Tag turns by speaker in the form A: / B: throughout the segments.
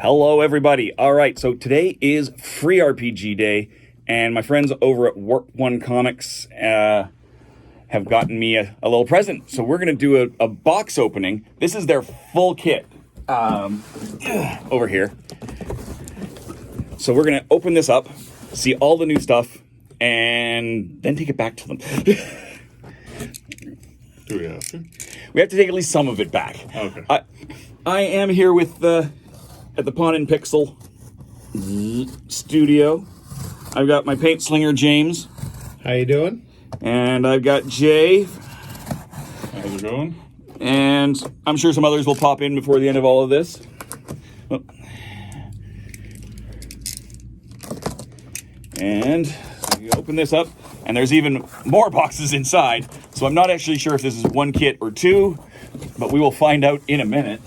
A: Hello, everybody. All right, so today is Free RPG Day, and my friends over at Warp One Comics have gotten me a little present. So we're going to do a box opening. This is their full kit over here. So we're going to open this up, see all the new stuff, and then take it back to them.
B: Do we have to?
A: We have to take at least some of it back.
B: Okay.
A: I am here with at the Pawn and Pixel studio. I've got my paint slinger James.
C: How you doing?
A: And I've got Jay.
B: How's it going?
A: And I'm sure some others will pop in before the end of all of this. Oh. And you open this up, and there's even more boxes inside. So I'm not actually sure if this is one kit or two, but we will find out in a minute.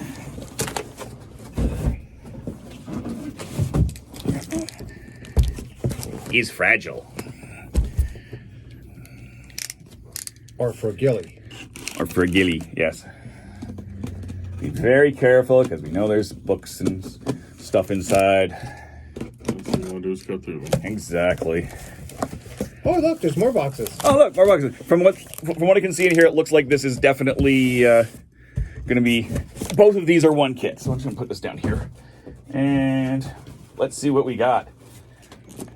A: He's fragile.
C: Or fragility.
A: Or fragility, yes. Be very careful, because we know there's books and stuff inside.
B: That's what you want to do is cut through them.
A: Exactly.
C: Oh, look, there's more boxes.
A: Oh, look, more boxes. From what I can see in here, it looks like this is definitely going to be... Both of these are one kit. So I'm just going to put this down here. And let's see what we got.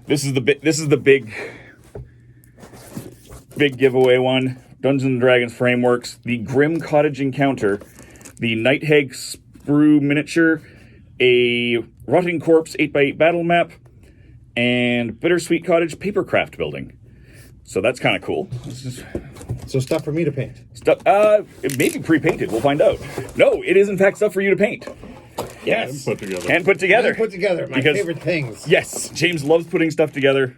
A: This is the big giveaway one. Dungeons & Dragons Frameworks, the Grim Cottage Encounter, the Night Hag Sprue miniature, a Rotting Corpse 8x8 battle map, and Bittersweet Cottage papercraft building. So that's kind of cool.
C: So stuff for me to paint.
A: Stuff, it may be pre-painted. We'll find out. No, it is in fact stuff for you to paint. Yes.
B: And put together.
A: And put together.
C: And put together. My favorite things.
A: Yes, James loves putting stuff together.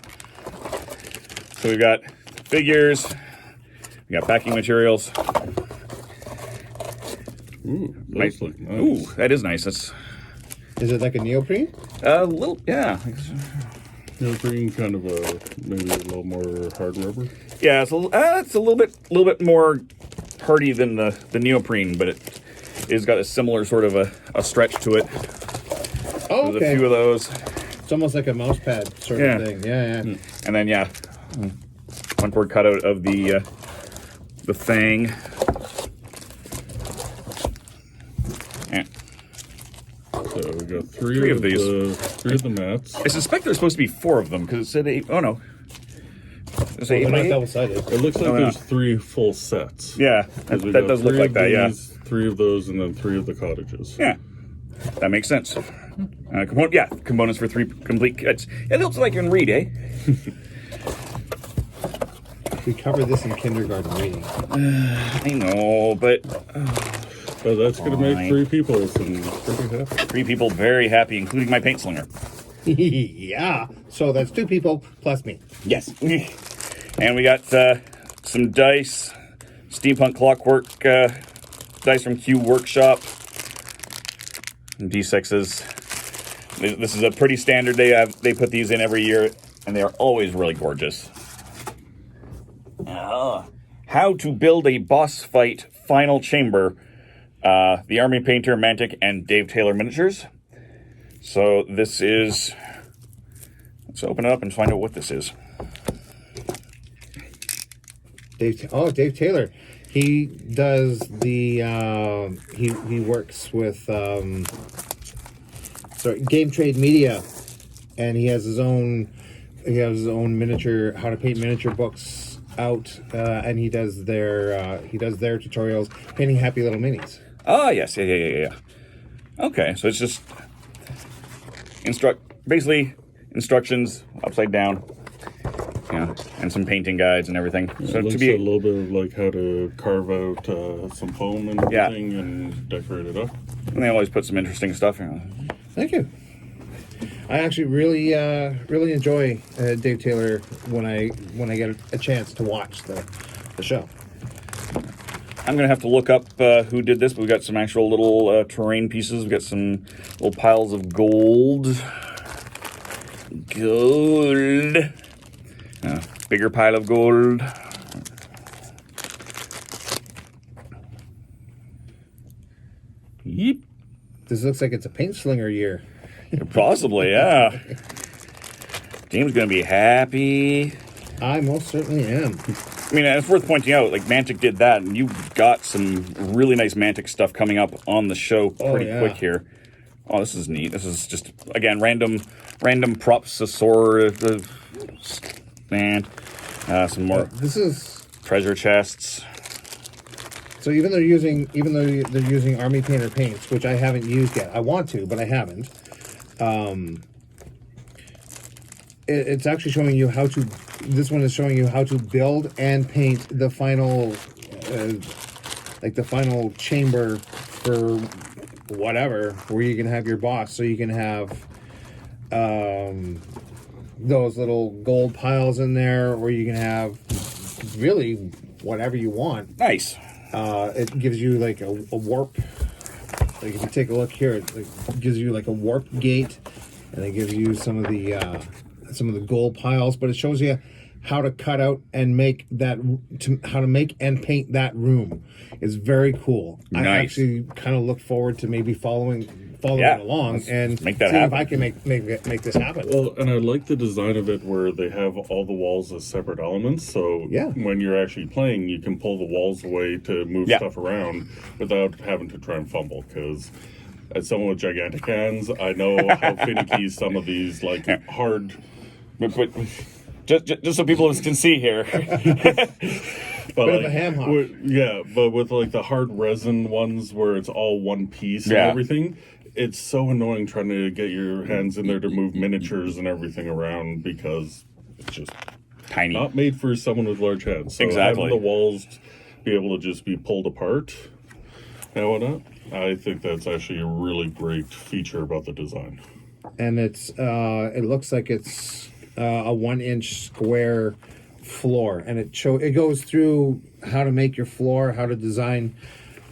A: So we've got figures. We got packing materials.
B: Ooh, those look nice.
A: Ooh, that is nice. That's
C: Is it like a neoprene?
A: a little, yeah.
B: Neoprene, kind of maybe a little more hard rubber.
A: Yeah, it's a little bit more hardy than the neoprene, but it's got a similar sort of a stretch to it.
C: Oh, okay.
A: There's a few of those.
C: It's almost like a mouse pad sort of thing. Yeah.
A: And then one board cutout of the thing. Yeah.
B: So we got three of these. Three of the mats.
A: I suspect there's supposed to be four of them because it said eight. Oh no.
C: So they're not double-sided.
B: It looks like there's three full sets.
A: Yeah, that does look like that. Yeah.
B: Three of those, and then three of the cottages.
A: Yeah, that makes sense. Components for three complete kits. It looks like you can read, eh?
C: We covered this in kindergarten reading.
A: I know, but
B: But that's going to make three people pretty happy.
A: Three people very happy, including my paint slinger.
C: Yeah. So that's two people plus me.
A: Yes. And we got some dice, Steampunk Clockwork dice from Q Workshop, and D6s. This is a pretty standard. They put these in every year, and they are always really gorgeous. How to build a boss fight final chamber. The Army Painter, Mantic, and Dave Taylor miniatures. So this is... Let's open it up and find out what this is.
C: Dave Taylor. He does the... He works with... Game Trade Media. And he has his own... miniature... How to paint miniature books out. And he does their tutorials painting happy little minis.
A: Ah, yes. Yeah. Okay, so it's just... Basically, instructions upside down. Yeah, and some painting guides and everything.
B: So it looks a little bit of like how to carve out some foam and everything and decorate it up.
A: And they always put some interesting stuff in.
C: Thank you. I actually really enjoy Dave Taylor when I get a chance to watch the show.
A: I'm going to have to look up who did this, but we got some actual little terrain pieces. We got some little piles of gold. Bigger pile of gold. Yeep.
C: This looks like it's a paint slinger year.
A: Possibly, yeah. James going to be happy.
C: I most certainly am.
A: I mean, it's worth pointing out, like, Mantic did that, and you've got some really nice Mantic stuff coming up on the show pretty quick here. Oh, this is neat. This is just, again, random props, and some more
C: This is
A: treasure chests.
C: so even though they're using Army Painter paints, which I haven't used yet. I want to, but I haven't. It's actually showing you how to. This one is showing you how to build and paint the final, like the final chamber for whatever, where you can have your boss. So you can have those little gold piles in there, or you can have really whatever you want.
A: Nice.
C: It gives you like a warp. Like if you take a look here, it gives you like a warp gate, and it gives you some of the gold piles. But it shows you how to cut out and make that, how to make and paint that room. It's very cool.
A: Nice.
C: I actually kind of look forward to maybe following along and
A: make that
C: see
A: happen.
C: if I can make this happen.
B: Well, and I like the design of it where they have all the walls as separate elements. So when you're actually playing, you can pull the walls away to move stuff around without having to try and fumble. Because as someone with gigantic hands, I know how finicky some of these like hard.
A: But just so people can see here.
B: But
C: Bit of a ham hock.
B: But with like the hard resin ones where it's all one piece and everything, it's so annoying trying to get your hands in there to move miniatures and everything around because it's just
A: tiny.
B: Not made for someone with large hands. So
A: exactly.
B: Having the walls be able to just be pulled apart and whatnot, I think that's actually a really great feature about the design.
C: And it looks like it's a 1-inch square floor, and it goes through how to make your floor, how to design.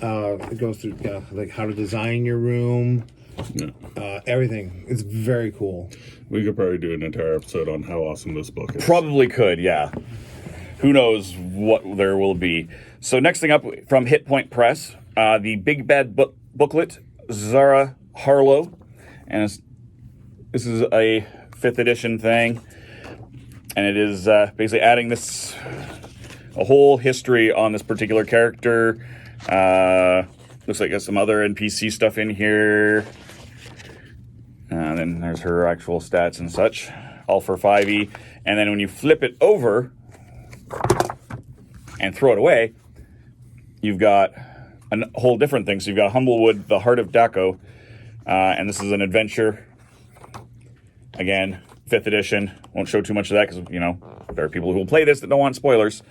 C: It goes through like how to design your room, everything. It's very cool.
B: We could probably do an entire episode on how awesome this book is.
A: Probably could, yeah. Who knows what there will be. So next thing up from Hit Point Press, the Big Bad booklet, ZARA HARLOW, and this is a 5th edition thing. And it is basically adding a whole history on this particular character. Looks like there's some other NPC stuff in here. And then there's her actual stats and such, all for 5e. And then when you flip it over and throw it away, you've got a whole different thing. So you've got Humblewood, the Heart of Daco. And this is an adventure. Again, 5th edition. Won't show too much of that because, there are people who will play this that don't want spoilers.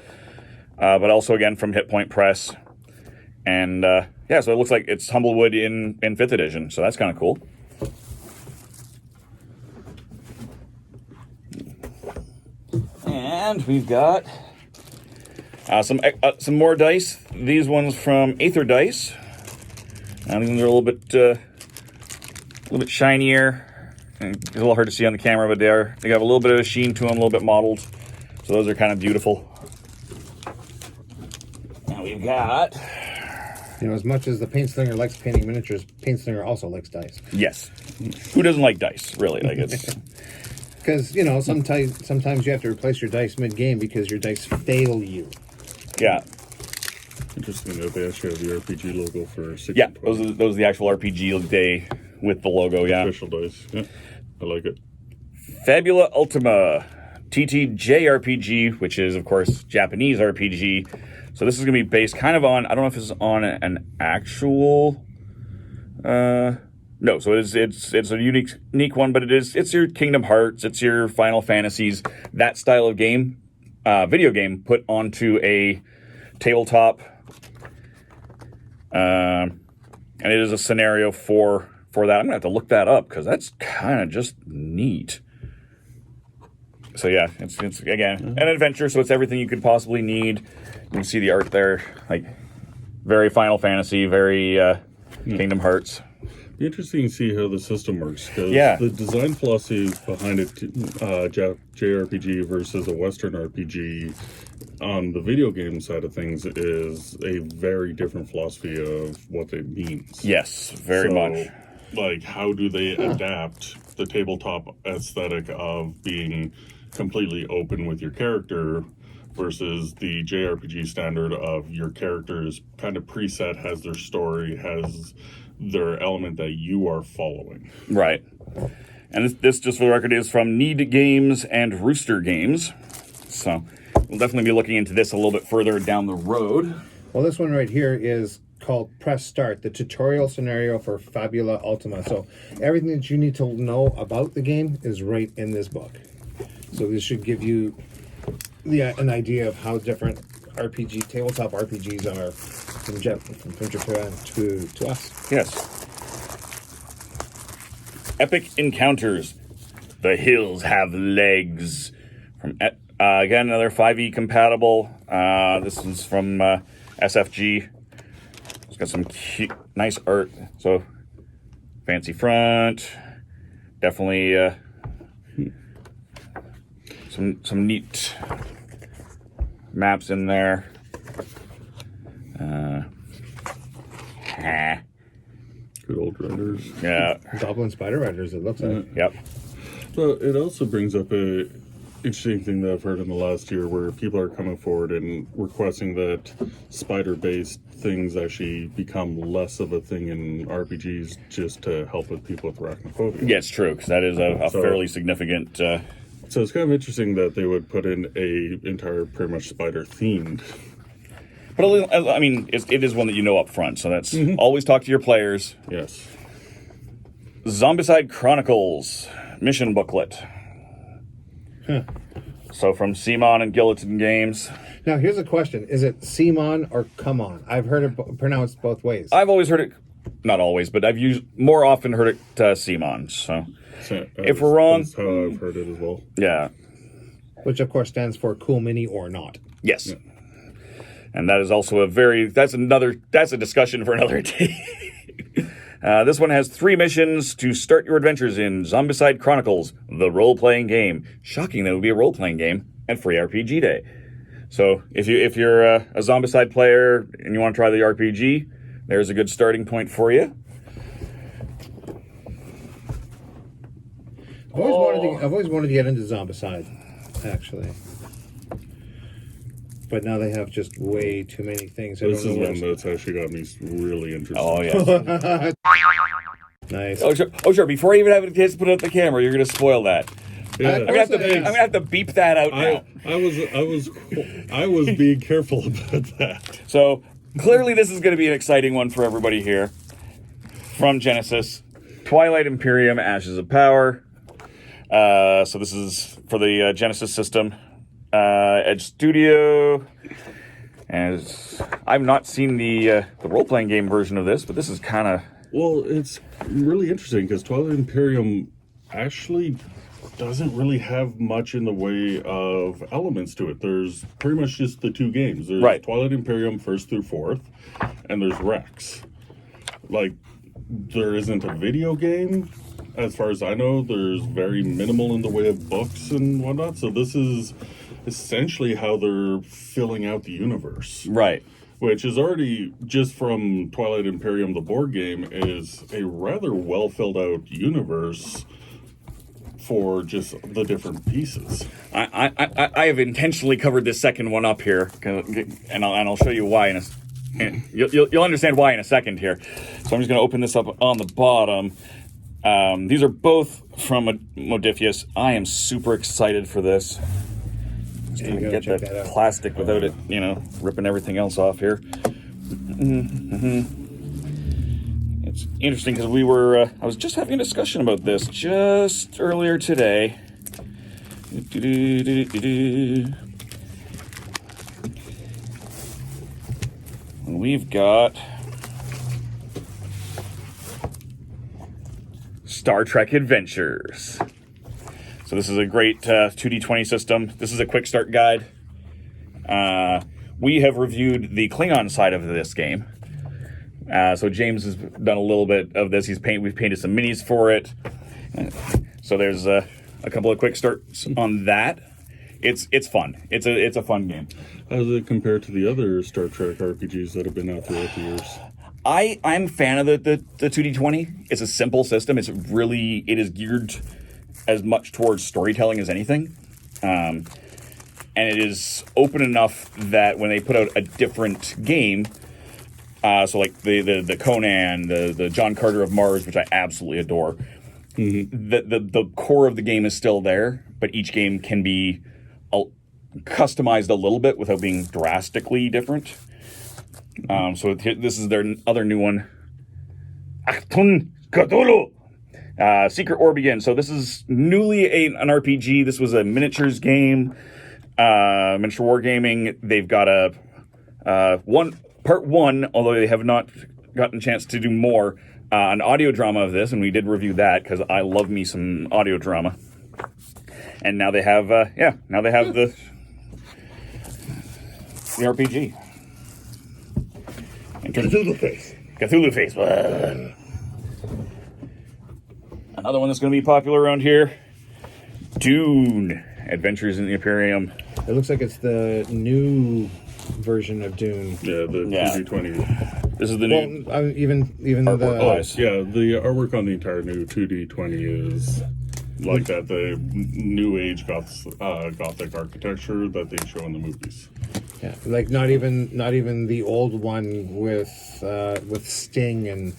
A: But also, again, from Hit Point Press. And, so it looks like it's Humblewood in 5th edition. So that's kind of cool. And we've got some more dice. These ones from Aetherdice. These ones are a little bit shinier. It's a little hard to see on the camera, but they have a little bit of a sheen to them, a little bit mottled. So those are kind of beautiful. Now we've got...
C: as much as the Paint Slinger likes painting miniatures, Paint Slinger also likes dice.
A: Yes. Who doesn't like dice, really? Like it's...
C: Because, sometimes you have to replace your dice mid-game because your dice fail you.
A: Yeah.
B: Interesting that they actually have the RPG logo for 6
A: Yeah, those are the actual RPG day with the logo, yeah.
B: Official dice. Yeah, I like it.
A: Fabula Ultima, TTJ RPG, which is, of course, Japanese RPG. So this is going to be based kind of on, I don't know if it's on an actual... No, so it's a unique one, but it's your Kingdom Hearts, it's your Final Fantasies, that style of game, video game put onto a tabletop. And it is a scenario for that. I'm going to have to look that up because that's kind of just neat. So yeah, it's again, an adventure, so it's everything you could possibly need. You can see the art there, like very Final Fantasy, very Kingdom Hearts.
B: Be interesting to see how the system works because the design philosophy behind it, JRPG versus a Western RPG on the video game side of things is a very different philosophy of what it means.
A: Yes, very much.
B: Like, how do they adapt the tabletop aesthetic of being completely open with your character versus the JRPG standard of your character is kind of preset, has their story, has their element that you are following.
A: Right. And this, just for the record, is from Need Games and Rooster Games. So we'll definitely be looking into this a little bit further down the road.
C: Well, this one right here is called Press Start, the tutorial scenario for Fabula Ultima. So everything that you need to know about the game is right in this book. So this should give you an idea of how different tabletop RPGs are from Japan to us.
A: Yes. Epic Encounters. The Hills Have Legs. From again, another 5e compatible. This is from SFG. It's got some cute, nice art. So fancy front. Definitely some neat maps in there.
B: Good old renders.
A: Yeah.
C: Goblin Spider Riders, it looks like.
A: Yep.
B: So it also brings up a interesting thing that I've heard in the last year where people are coming forward and requesting that spider-based things actually become less of a thing in RPGs just to help with people with arachnophobia.
A: Yeah, it's true, because that is a fairly significant...
B: So it's kind of interesting that they would put in a entire pretty much spider-themed.
A: But, I mean, it is one that you know up front, so that's always talk to your players.
B: Yes.
A: Zombicide Chronicles mission booklet. So from Simon and Gilliton Games.
C: Now, here's a question. Is it Simon or come on? I've heard it pronounced both ways.
A: I've always heard it, not always, but I've more often heard it Simon. So if we're wrong...
B: That's how I've heard it as well.
A: Yeah.
C: Which, of course, stands for Cool Mini or Not.
A: Yes. Yeah. And that is also that's a discussion for another day. This one has 3 missions to start your adventures in Zombicide Chronicles, the role-playing game. Shocking that it would be a role-playing game at Free RPG Day. So if you're a Zombicide player and you want to try the RPG, there's a good starting point for you.
C: I've always wanted to get into Zombicide, actually. But now they have just way too many things.
B: This is one that's actually got me really interested.
A: Oh, yeah.
C: Nice.
A: Oh, sure. Before I even have a chance to put it up the camera, you're going to spoil that.
B: Yeah.
A: I'm gonna have to beep that out now.
B: I was being careful about that.
A: So clearly, this is going to be an exciting one for everybody here. From Genesis, Twilight Imperium: Ashes of Power. So this is for the Genesis system, Edge Studio. And I've not seen the role-playing game version of this, but this is kind of...
B: Well, it's really interesting because Twilight Imperium actually doesn't really have much in the way of elements to it. There's pretty much just the 2 games. There's Twilight Imperium 1st through 4th, and there's Rex. Like, there isn't a video game. As far as I know, there's very minimal in the way of books and whatnot. So this is essentially how they're filling out the universe.
A: Right.
B: Which is already, just from Twilight Imperium, the board game, is a rather well filled out universe for just the different pieces.
A: I have intentionally covered this second one up here, and I'll show you why you'll understand why in a second here. So I'm just going to open this up on the bottom. These are both from Modiphius. I am super excited for this. Just going to get that plastic without it, ripping everything else off here. It's interesting because I was just having a discussion about this just earlier today. We've got Star Trek Adventures. So this is a great 2D20 system. This is a quick start guide. We have reviewed the Klingon side of this game. So James has done a little bit of this. We've painted some minis for it. So there's a couple of quick starts on that. It's fun. It's a fun game.
B: How does it compare to the other Star Trek RPGs that have been out throughout the years?
A: I'm a fan of the 2D20. It's a simple system. It is geared as much towards storytelling as anything. And it is open enough that when they put out a different game, so like the Conan, the John Carter of Mars, which I absolutely adore, the core of the game is still there, but each game can be customized a little bit without being drastically different. So this is their other new one. Achtung Cthulhu! Secret War Begins. So this is newly an RPG. This was a miniatures game, miniature wargaming. They've got a part one, although they have not gotten a chance to do more, an audio drama of this, and we did review that because I love me some audio drama. And now they have, the RPG. Cthulhu face. Another one that's going to be popular around here, Dune, Adventures in the Imperium.
C: It looks like it's the new version of Dune.
B: Yeah, the 2D20.
A: This is the new.
C: Well, even
B: artwork. The artwork on the entire new 2D20 is like that. The new age Gothic architecture that they show in the movies.
C: Yeah, like not even the old one with Sting and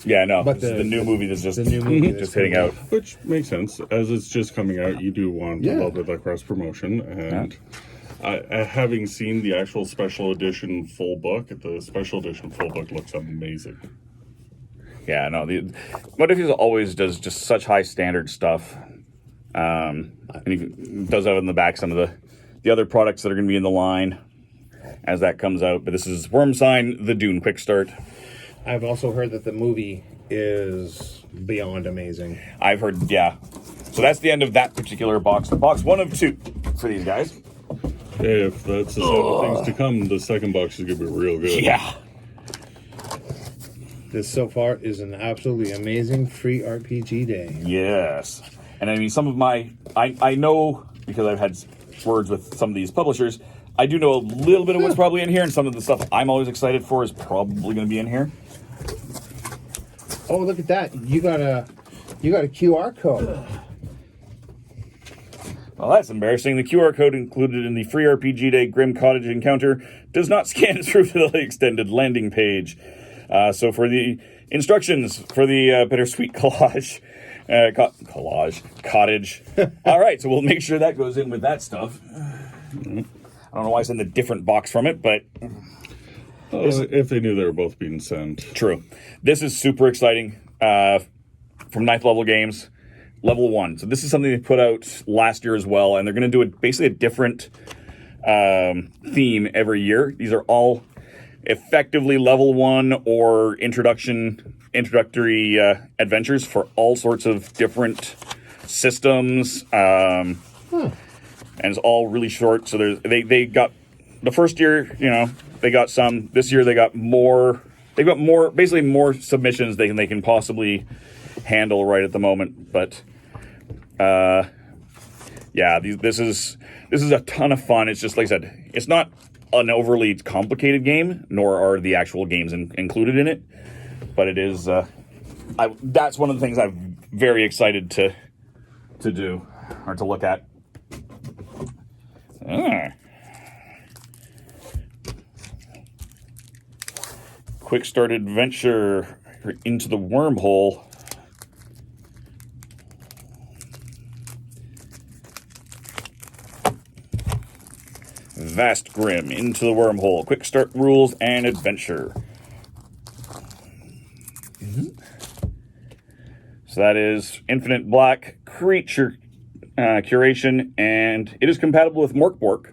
A: but the new movie that's just hitting out,
B: which makes sense as it's just coming out. You do want a little bit of that cross promotion, and having seen the actual special edition full book, the special edition full book looks amazing.
A: Yeah, no, what if he always does just such high standard stuff, and he does have in the back some of the other products that are going to be in the line as that comes out. But this is Wormsign, the Dune Quick Start.
C: I've also heard that the movie is beyond amazing.
A: I've heard, yeah. So that's the end of that particular box. Box 1 of 2 for these guys.
B: If that's the set of things to come, the second box is going to be real good.
A: Yeah.
C: This so far is an absolutely amazing free RPG day.
A: Yes. And I mean, some of my... I know, because I've had words with some of these publishers, I do know a little bit of what's probably in here, and some of the stuff I'm always excited for is probably going to be in here.
C: Oh, look at that! You got a QR code.
A: Well, that's embarrassing. The QR code included in the free RPG Day Grim Cottage encounter does not scan through to the extended landing page. So for the instructions for the bittersweet cottage. All right, so we'll make sure that goes in with that stuff. I don't know why it's in the different box from it, but...
B: if they knew they were both being sent.
A: True. This is super exciting from 9th Level Games, Level 1. So this is something they put out last year as well, and they're going to do basically a different theme every year. These are all effectively Level 1 or introductory adventures for all sorts of different systems. And it's all really short. So they got the first year, they got some. This year they got more. They've got basically more submissions than they can possibly handle right at the moment. But this is a ton of fun. It's just like I said, it's not an overly complicated game, nor are the actual games included in it. But it is. That's one of the things I'm very excited to do or to look at. Quick Start Adventure into the Wormhole. Vast Grim into the Wormhole. Quick Start Rules and Adventure. So that is Infinite Black Creature Curation, and it is compatible with Morkbork,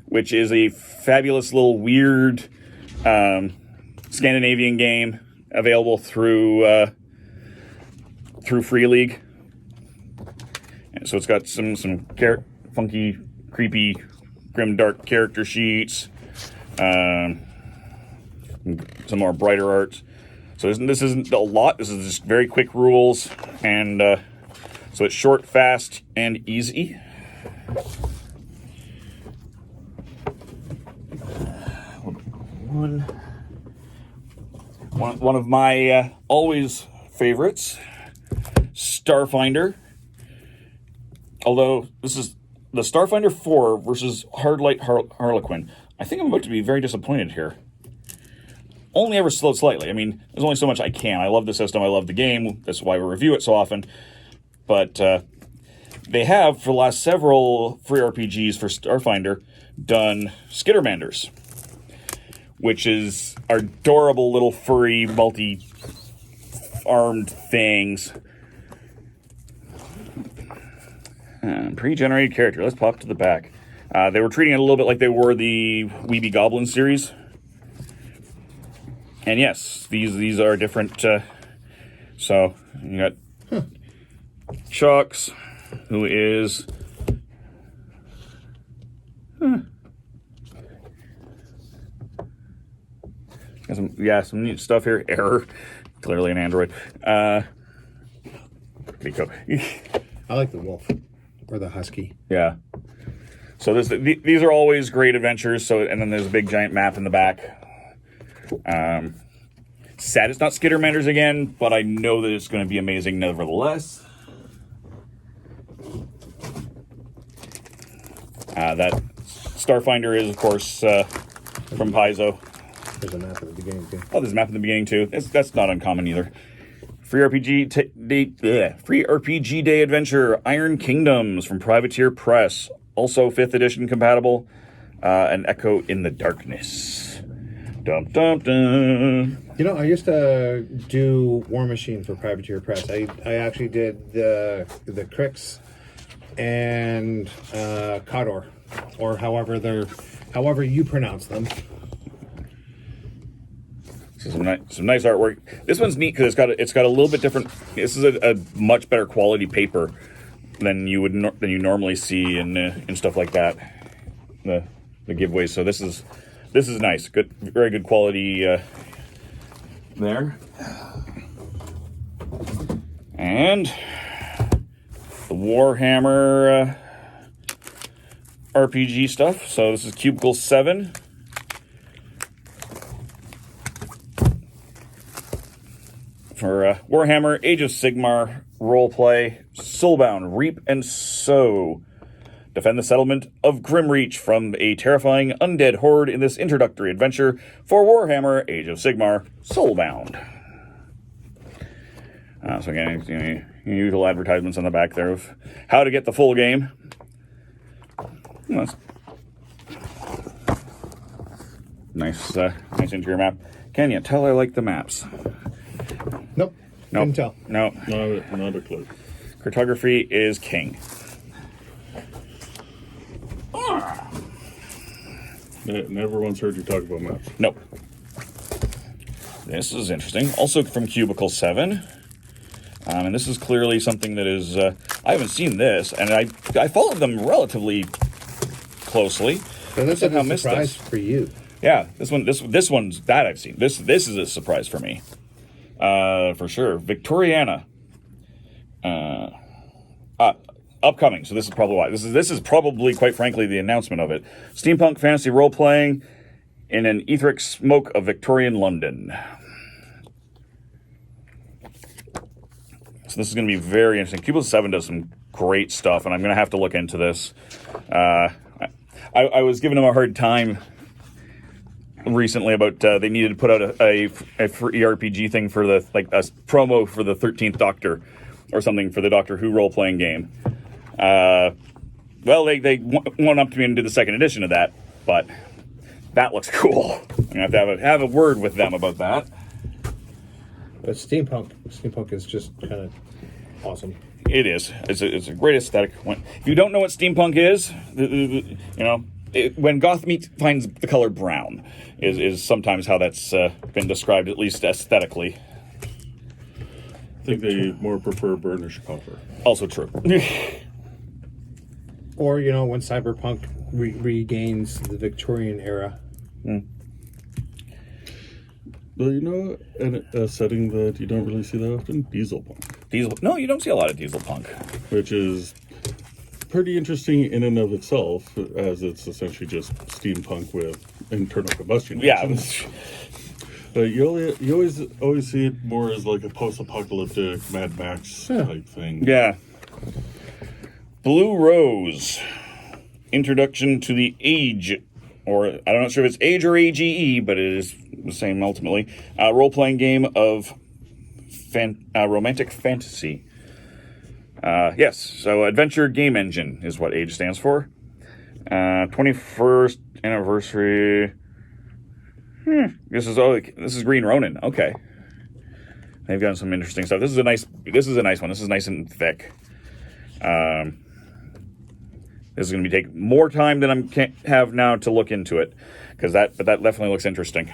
A: which is a fabulous little weird Scandinavian game available through Free League. And so it's got some funky, creepy, grim, dark character sheets, some more brighter art. So this isn't a lot. This is just very quick rules, and so it's short, fast, and easy. One one of my always favorites, Starfinder. Although this is the Starfinder 4 versus Hardlight Harlequin. I think I'm about to be very disappointed here. Only ever slightly. I mean, there's only so much I can. I love the system. I love the game. That's why we review it so often. But they have, for the last several free RPGs for Starfinder, done Skittermanders, which is adorable little furry, multi-armed things. Pre-generated character. Let's pop to the back. They were treating it a little bit like they were the Weeby Goblin series. And yes, these are different. So you got Chucks, who is some neat stuff here. Error, clearly an android. Nico.
C: I like the wolf or the husky.
A: Yeah. So these are always great adventures. So, and then there's a big giant map in the back. Sad it's not Skittermanders again, but I know that it's going to be amazing nevertheless. That Starfinder is, of course, from Paizo.
C: There's a map at the beginning, too.
A: Oh, there's a map in the beginning, too. That's not uncommon, either. Free RPG Day Adventure, Iron Kingdoms from Privateer Press. Also 5th edition compatible. An Echo in the Darkness. Dum, dum, dum.
C: You know, I used to do War Machine for Privateer Press. I actually did the Crix and Codor, or however you pronounce them.
A: So some nice artwork. This one's neat because it's got a little bit different. This is a much better quality paper than you normally see in stuff like that. The giveaways. So this is nice. Good, very good quality there. And the Warhammer RPG stuff. So this is Cubicle 7. For Warhammer Age of Sigmar roleplay, Soulbound, Reap and Sow. Defend the settlement of Grimreach from a terrifying undead horde in this introductory adventure for Warhammer Age of Sigmar Soulbound. So again, usual advertisements on the back there of how to get the full game. Nice interior map. Can you tell I like the maps?
C: Nope. Couldn't tell.
A: No.
B: Not a clue.
A: Cartography is king.
B: Never once heard you talk about maps.
A: Nope. This is interesting. Also from Cubicle 7. And this is clearly something that is... I haven't seen this, and I followed them relatively closely.
C: So this is a surprise for you.
A: Yeah, this one's that I've seen. This is a surprise for me. For sure. Victoriana. Upcoming, so this is probably why. This is probably, quite frankly, the announcement of it. Steampunk fantasy role-playing in an etheric smoke of Victorian London. So this is going to be very interesting. Cubicle 7 does some great stuff, and I'm going to have to look into this. I was giving them a hard time recently about they needed to put out a free RPG thing for a promo for the 13th Doctor or something for the Doctor Who role-playing game. Well, they went up to me and did the second edition of that, but that looks cool. I'm going to have a word with them about that.
C: But Steampunk is just kind of awesome.
A: It is. It's a great aesthetic. If you don't know what steampunk is, when goth meat finds the color brown is sometimes how that's been described, at least aesthetically.
B: I think they more prefer burnished copper.
A: Also true.
C: Or, when cyberpunk regains the Victorian era.
A: Mm.
B: Well, a setting that you don't really see that often, dieselpunk.
A: No, you don't see a lot of dieselpunk.
B: Which is pretty interesting in and of itself, as it's essentially just steampunk with internal combustion engines. But you always see it more as like a post-apocalyptic Mad Max type thing.
A: Yeah. Blue Rose. Introduction to the Age, or I'm not sure if it's Age or AGE, but it is the same ultimately. Role-playing game of romantic fantasy. Yes, so Adventure Game Engine is what Age stands for. 21st anniversary. This is Green Ronin. Okay, they've done some interesting stuff. This is a nice one. This is nice and thick. This is going to take more time than I have now to look into it, but that definitely looks interesting.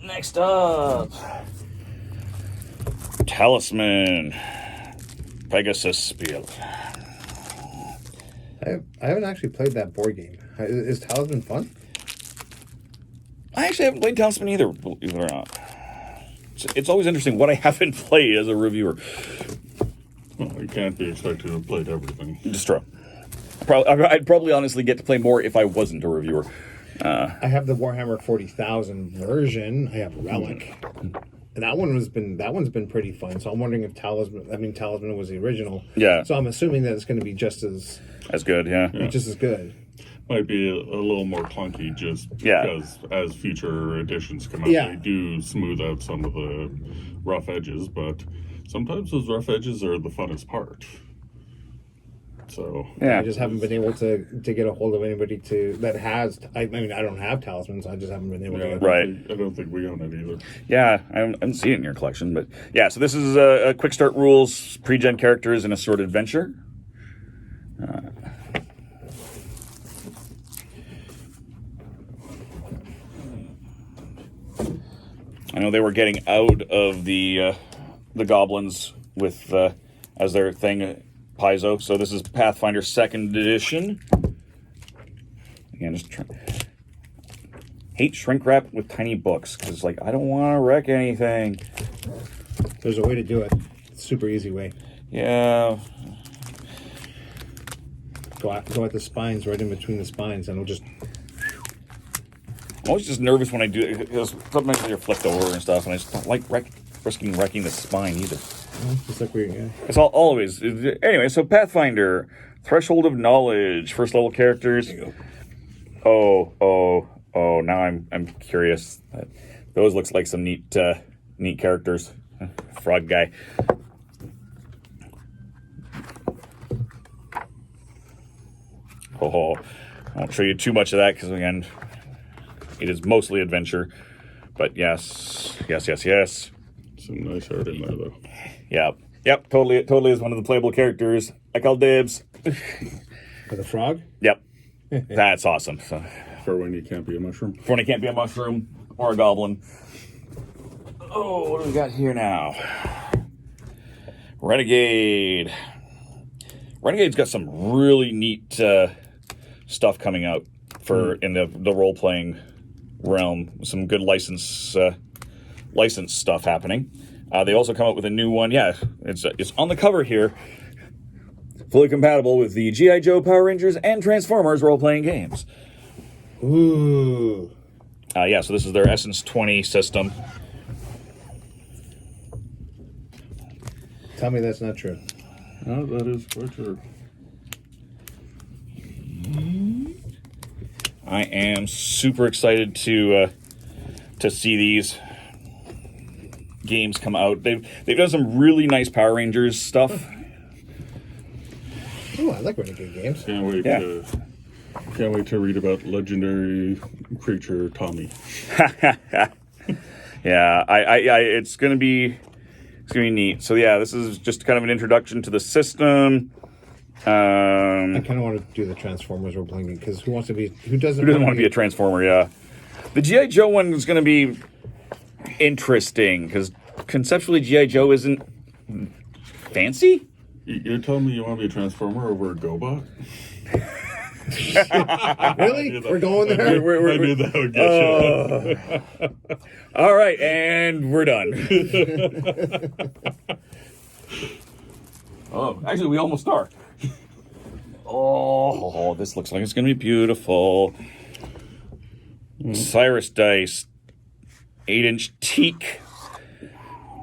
A: Next up, Talisman Pegasus Spiel.
C: I haven't actually played that board game. Is Talisman fun?
A: I actually haven't played Talisman either, believe it or not. It's always interesting what I haven't played as a reviewer.
B: Well, you can't be expected to have played everything.
A: It's true. I'd probably honestly get to play more if I wasn't a reviewer.
C: I have the Warhammer 40,000 version. I have Relic. And that one's been pretty fun. So I'm wondering if Talisman was the original.
A: Yeah.
C: So I'm assuming that it's going to be just as
A: good, yeah.
C: just as good.
B: Might be a little more clunky because as future editions come out, they do smooth out some of the rough edges, but sometimes those rough edges are the funnest part. So
C: I just haven't been able to get a hold of anybody that has. I don't have Talismans. I just haven't been able to.
A: Right.
B: I don't think we own it either.
A: Yeah, I haven't seen it in your collection, but yeah. So this is a quick start rules, pre-gen characters, and a sword adventure. I know they were getting out of the goblins with as their thing, Paizo. So this is Pathfinder 2nd edition. Again, just hate shrink wrap with tiny books because I don't want to wreck anything.
C: There's a way to do it. It's a super easy way.
A: Yeah.
C: Go at the spines, right in between the spines, and it'll just.
A: I'm always just nervous when I do it because sometimes you're flipped over and stuff, and I just don't like risking wrecking the spine either.
C: Just like
A: It's always anyway. So Pathfinder, Threshold of Knowledge, first level characters. Oh! Now I'm curious. Those looks like some neat characters. Frog guy. I won't show you too much of that because again, it is mostly adventure. But yes.
B: Some nice art in there, though.
A: Yep. Totally is one of the playable characters. I call dibs.
C: For the frog?
A: Yep. That's awesome. So,
B: for when you can't be a mushroom.
A: For when you can't be a mushroom or a goblin. Oh, what do we got here now? Renegade. Renegade's got some really neat stuff coming out in the role-playing realm. Some good license stuff happening. They also come out with a new one. Yeah, it's on the cover here. Fully compatible with the G.I. Joe, Power Rangers, and Transformers role-playing games.
C: Ooh.
A: So this is their Essence 20 system.
C: Tell me that's not true.
B: No, that is quite true.
A: I am super excited to see these games come out. They've done some really nice Power Rangers stuff.
C: Oh, I like Renegade games.
B: Can't wait to read about legendary creature Tommy.
A: It's gonna be neat. So yeah, this is just kind of an introduction to the system.
C: I kind of want to do the Transformers role playing game because who doesn't want to
A: be a Transformer? Yeah, the G.I. Joe one is going to be interesting because conceptually G.I. Joe isn't fancy.
B: You're telling me you want to be a Transformer over a GoBot?
C: Really? We're going there?
B: I knew that would get you.
A: All right, and we're done. Oh, actually, we almost are. Oh, this looks like it's going to be beautiful. Cyrus dice, 8-inch teak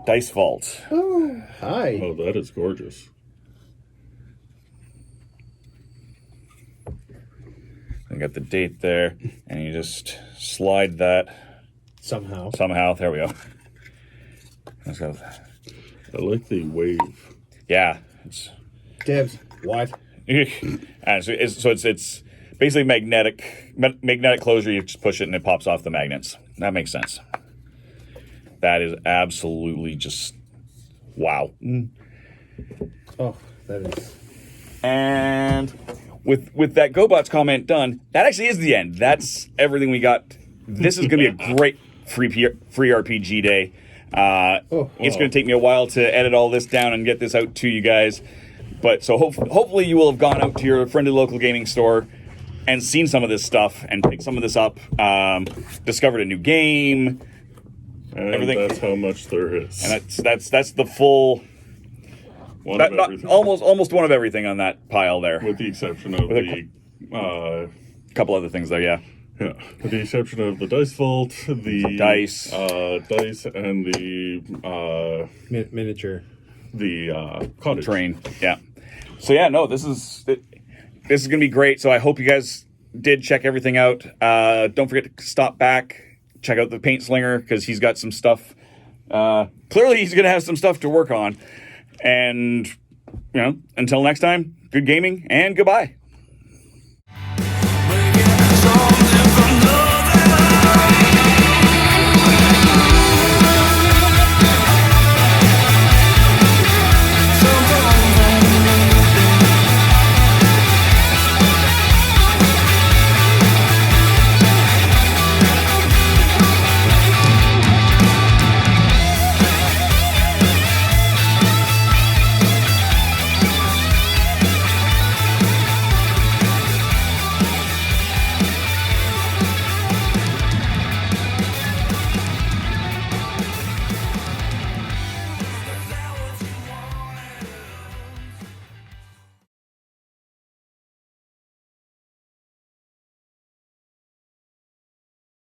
A: dice vault.
C: Oh, hi.
B: Oh, that is gorgeous.
A: I got the date there, and you just slide that
C: Somehow.
A: There we go. Let's go.
B: I like the wave.
A: Yeah. It's,
C: Dibs. What?
A: so it's basically magnetic closure. You just push it and it pops off the magnets. That makes sense. That is absolutely just wow.
C: Oh, that is.
A: And with that GoBots comment done, that actually is the end. That's everything we got. This is going to be a great free RPG day. It's going to take me a while to edit all this down and get this out to you guys. But so hopefully you will have gone out to your friendly local gaming store and seen some of this stuff and picked some of this up, discovered a new game,
B: and
A: everything.
B: That's how much there is.
A: And that's the full almost one of everything on that pile there,
B: with the exception of
A: a couple other things there. Yeah,
B: with the exception of the dice vault, the
A: dice,
B: and the
C: miniature,
B: the cottage
A: train. Yeah. So yeah, no, this is gonna be great. So I hope you guys did check everything out. Don't forget to stop back, check out the Paint Slinger because he's got some stuff. Clearly, he's gonna have some stuff to work on. And until next time, good gaming and goodbye.